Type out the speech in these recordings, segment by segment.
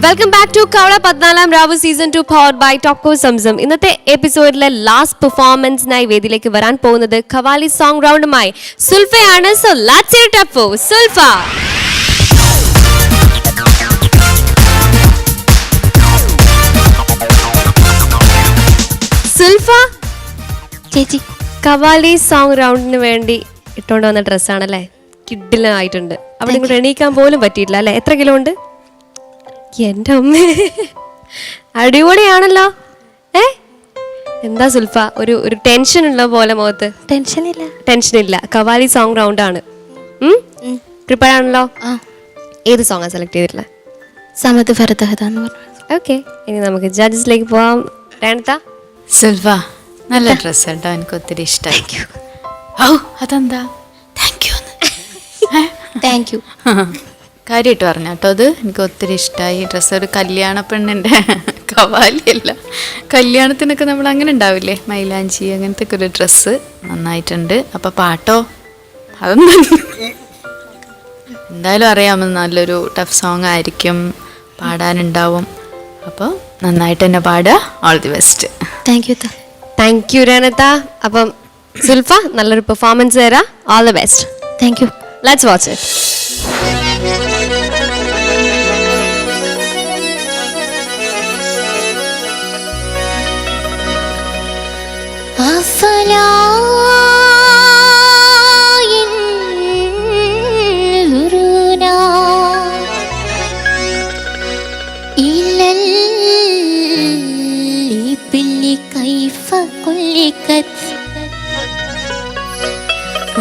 Welcome back to കവള 14 രാവ് season 2 powered by ടോപ്കോ സംസം. ഇന്നത്തെ എപ്പിസോഡിലെ ലാസ്റ്റ് പെർഫോമൻസിനായി വേദിയിലേക്ക് വരാൻ പോകുന്നത് ഖവാലി സോങ് റൗണ്ടുമായി സുൽഫയാണ്. So let's hear it up for Zulfa. Zulfa ചേച്ചി, ഖവാലി സോങ് റൗണ്ടിന് വേണ്ടി ഇട്ടുകൊണ്ട് വന്ന ഡ്രസ്സാണല്ലേ, കിഡിലായിട്ടുണ്ട്. അവിടെ ഇങ്ങോട്ട് എണീക്കാൻ പോലും പറ്റിയിട്ടില്ല അല്ലേ? എത്ര കിലോ ഉണ്ട്? എൻ്റെ അമ്മ, അടിപൊളിയാണല്ലോ. എന്താ സുൽഫ, ഒരു ടെൻഷൻ ഉള്ള പോലെ മുഖത്ത്? ടെൻഷനില്ല. ഖവാലി സോങ് റൗണ്ട് ആണ്. പ്രിപ്പയർ ആണല്ലോ. ഏത് സോങ്ങാണ് സെലക്ട് ചെയ്തിട്ടുള്ളത്? സമത് ഫർദഹദാന്ന് പറഞ്ഞു. ഓക്കെ, ഇനി നമുക്ക് ജഡ്ജസിലേക്ക് പോവാം. സുൽഫ, നല്ല ഡ്രസ് കേട്ടോ, എനിക്ക് ഒത്തിരി ഇഷ്ടമായി. അതെന്താ താങ്ക് യു കാര്യമായിട്ട് പറഞ്ഞ കേട്ടോ, അത് എനിക്ക് ഒത്തിരി ഇഷ്ടമായി. ഡ്രസ്സ് ഒരു കല്യാണ പെണ്ണിൻ്റെ ഖവാലിയല്ല, കല്യാണത്തിനൊക്കെ നമ്മൾ അങ്ങനെ ഉണ്ടാവില്ലേ, മൈലാഞ്ചി അങ്ങനത്തെ ഒക്കെ ഒരു ഡ്രസ്സ് നന്നായിട്ടുണ്ട്. അപ്പം പാട്ടോ അതൊന്നും എന്തായാലും അറിയാമെന്ന്, നല്ലൊരു ടഫ് സോങ് ആയിരിക്കും, പാടാനുണ്ടാവും. അപ്പോൾ നന്നായിട്ട് തന്നെ പാടുക. All the best. Thank you രനത. അപ്പം സുൽഫ, നല്ലൊരു പെർഫോമൻസ് തരാം. All the best. Thank you. Let's watch it.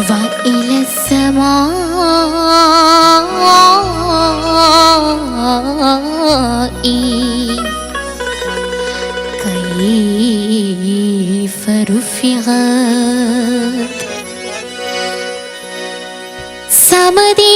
وإلى السماء كيف رفعت سمدي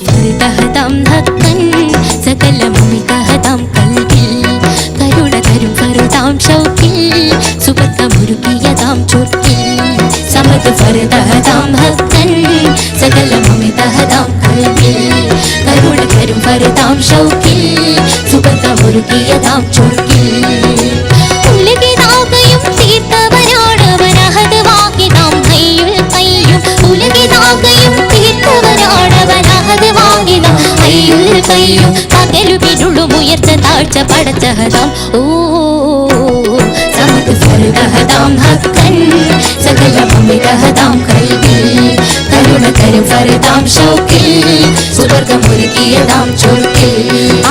ഫർദഹദാം ധക്കൻ സകല മമിതഹദാം കൽബിൽ കരുണ തരും ഫർദാം ഷൗക്കിൽ സുബത്തമുരുകിയതാം ചുർക്കിൽ സമത് ഫർദഹദാം ധക്കൻ സകല മമിതഹദാം കൽബിൽ കരുണ തരും ഫർദാം ഷൗക്കിൽ സുബത്തമുരുകിയതാം ചുർക്കിൽ ഉലകിനാകയും തീർത്തവരാണവനഹദ് വാഹിദാം ഹയ്യുൽ ഖയ്യൂം ഉലകിനാകയും തീർത്തവരാണവനഹദ് വാഹിദാം ഹയ്യുൽ ഖയ്യൂം പകലുകിരുളും ഉയർച്ച താഴ്ച പടച്ചഹദാം ഓ സമത് ഫർദഹദാം ഹക്കൻ സകല മമിതഹദാം കൽബിൽ കരുണ തരും ഫർദാം ഷൗക്കിൽ സുവർഗമൊരുക്കിയതാം ചുർക്കിൽ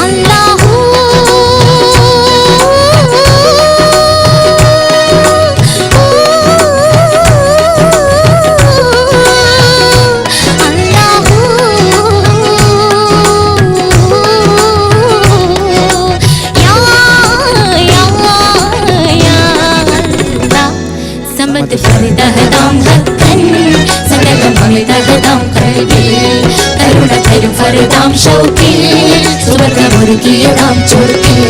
അല്ലാഹു ഫർദഹദാം ഹക്കൻ സകല മമിതഹദാം കൽബിൽ കരുണ തരും ഫർദാം ഷൗക്കിൽ സുവർഗമൊരുക്കിയതാം ചുർക്കിൽ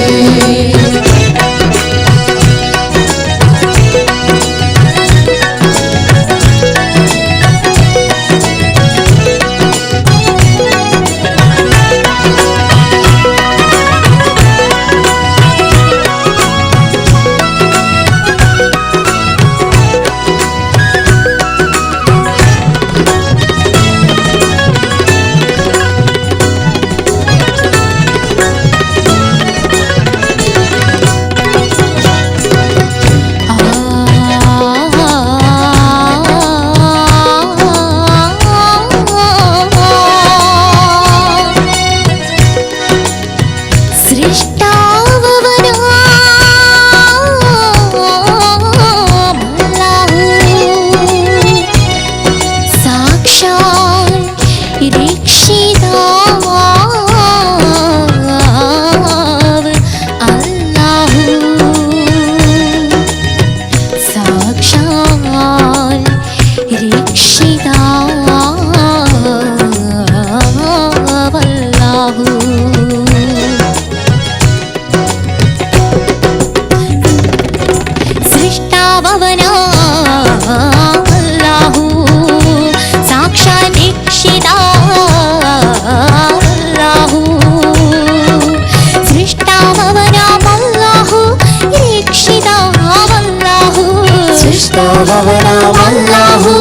കാവലാമല്ലാഹു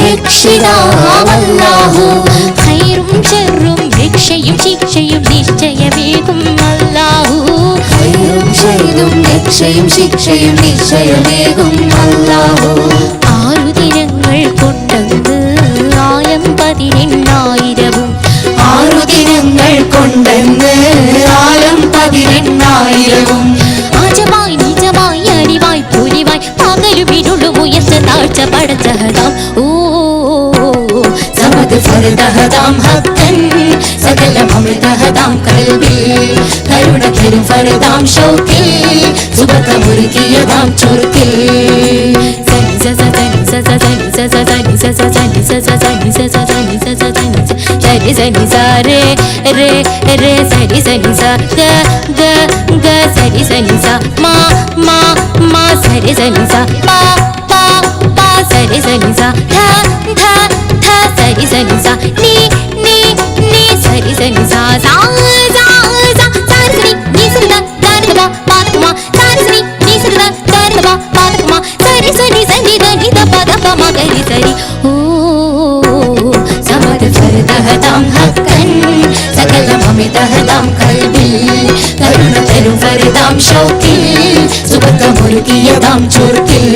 രക്ഷിതാവല്ലാഹു ഖൈറും ഷർറും രക്ഷയും ശിക്ഷയും നിശ്ചയമേകും അല്ലാഹു ഖൈറും ഷർറും രക്ഷയും ശിക്ഷയും നിശ്ചയമേകും അല്ലാഹു 6 ദിനങ്ങൾ കൊണ്ടങ്ങ് ആയം 18,000 6 ദിനങ്ങൾ കൊണ്ടങ്ങ് ആയം 18,000 ആജമായി നിജമായി അരിവായി പുലിവായി പകലും ഇരുളും ഉയർച്ച താഴ്ച പടച്ചഹദാം ഓ സമദ് ഫർദഹദാം ഹക്കൻ സകലം അമൃതഹദാം കൽബിൽ കരുണ തരും ഫർദാം ഷൗക്കിൽ സുബകമുരുകിയതാം ചുർക്കിൽ സരി സനി സ രേ രേ രേ സരി സനി സ ഗ ഗ ഗ സരി സനി സ മാ മാ മാ സരി സനി സ പാ പാ പാ സരി സനി സ ധ ധ ധ സരി സനി സ നീ നീ നീ സരി സനി സ സ സ സ സരി നീ സരി ദ ദ പ പ സരി നീ സരി ദ ദ പ പ സരി സനി സനി ദ നി ദ പ ദ പ മ ഗരി സരി ഓ സമദ് ഫർദഹദാം ഹക്കൻ സകലം അമിതഹദാം കൽബിൽ കരുണ തരും ഫർദാം ഷൗക്കിൽ സുബകമുരുകിയതാം ചുർക്കിൽ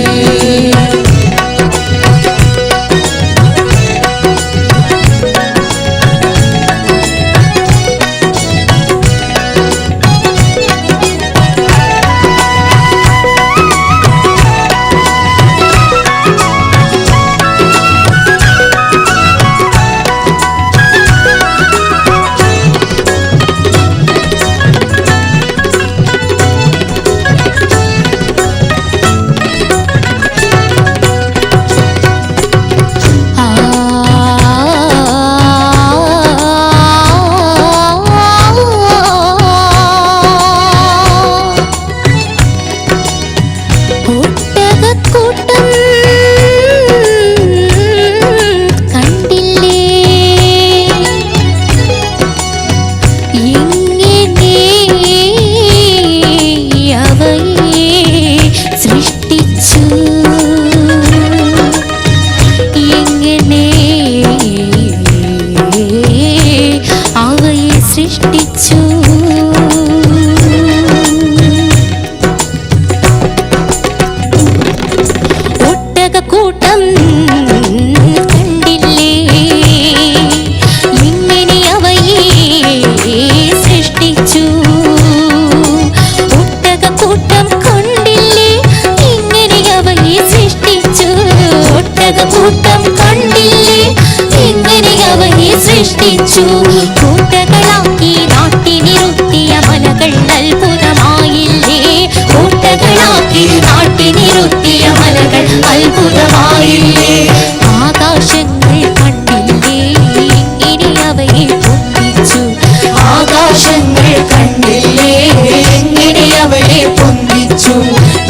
സൃഷ്ടിച്ചു കൂട്ടകളാക്കി നാട്ടിനിരുത്തിയ മലകൾ അത്ഭുതമായില്ലേ കൂട്ടകളാക്കി നാട്ടിനിരുത്തിയ മലകൾ അത്ഭുതമായില്ലേ ആകാശങ്ങൾ കണ്ടില്ലേ ഇനി അവയെ പൊന്തിച്ചു ആകാശങ്ങൾ കണ്ടില്ലേ എങ്ങനെ അവയെ പൊന്തിച്ചു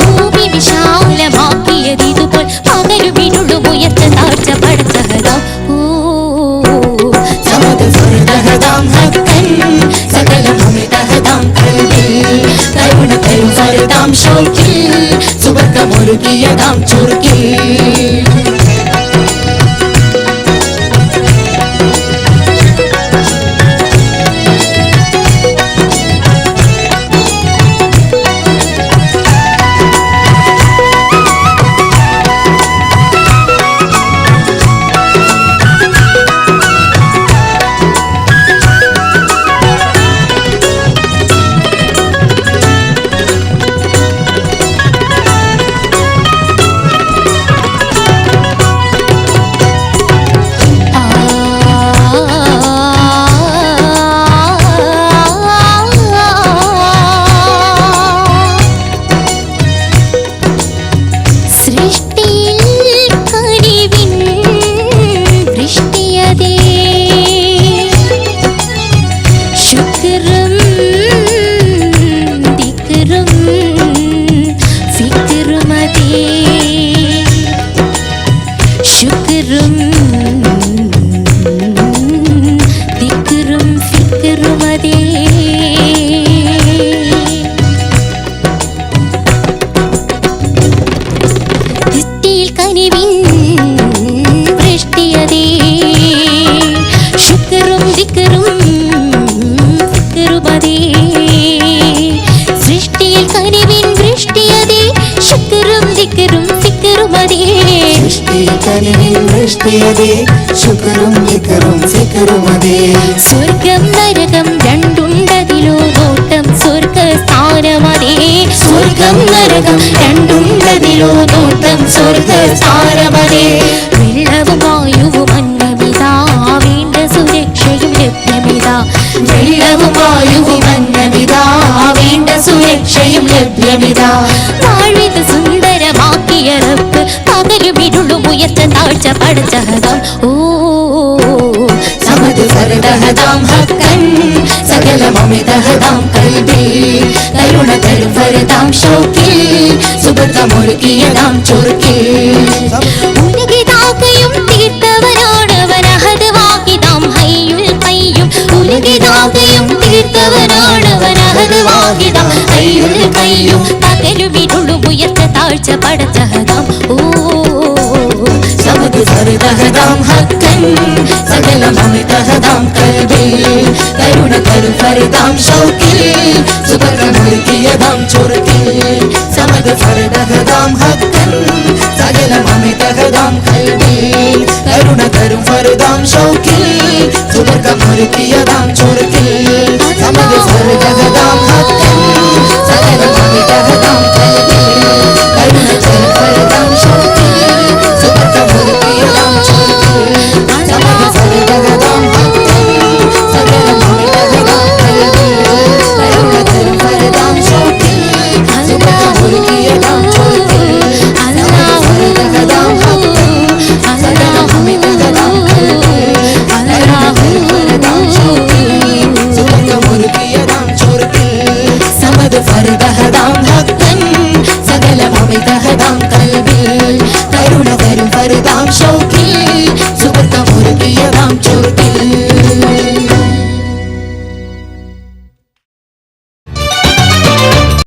ഭൂമി വിശാലമാക്കിയതിതുപോൽ പകലും ഇരുളും ഉയർച്ച താഴ്ച പടച്ചഹദാം ഫർദഹദാം ഹക്കൻ സകലം അമൃതഹദാം കൽബിൽ കരുണ തരും ഫർദാം ഷൗക്കിൽ സുബകമുരുകിയതാം ചുർക്കിൽ കനിവിഷ്ടയതേ ശുക്രും വിക്രും ഫിക്രുമതേ സ്വർഗം നരകം രണ്ടുണ്ടതിലോ നോട്ടം സ്വർഗസ്ഥാനമതേ സ്വർഗം നരകം രണ്ടുണ്ടതിലോ നോട്ടം സ്വർഗസ്ഥാനമതേ വെള്ളവും വായുവും അന്നമിതാ വേണ്ട സുരക്ഷയും ലഭ്യമിതാ വെള്ളവും വായുവും അന്നമിതാ വേണ്ട സുരക്ഷയും ലഭ്യമിതാ വാഴ്വിത സുന്ദരമാക്കിയ റബ്ബ് പകലും ഇരുളും ഉയർച്ച താഴ്ച പടച്ചഹദം ഓ സമത് ഫർദഹദാം ഹക്കൻ സകലമമിതഹദാം കൽബിൽ കരുണ തരും ഫർദാം ഷൗക്കിൽ സുബർഗമൊരുക്കിയതാം ചൊറുക്കിൽ ഉലകിതാകയും തീർത്തവനാണവൻ അഹദ് വാഹിദാം ഹയ്യുൽ ഖയ്യൂം ഉലകിതാകയും തീർത്തവനാണവൻ അഹദ് വാഹിദാം ഹയ്യുൽ ഖയ്യൂം പകലും ഇരുളും ഉയർച്ച താഴ്ച പടച്ചഹദാം ഓ സമത് ഫർദഹദാം ഹക്കൻ സകലമമിതഹദാം കൽബിൽ കരുണ തരും ഫർദാം ഷൗക്കിൽ സുബർഗമൊരുക്കിയതാം ചൊറുക്കിൽ സമത് ഫർദഹദാം ഹക്കൻ സകലമമിതഹദാം കൽബിൽ കരുണ തരും ഫർദാം ഷൗക്കിൽ സുബർഗമൊരുക്കിയതാം ചൊറുക്കിൽ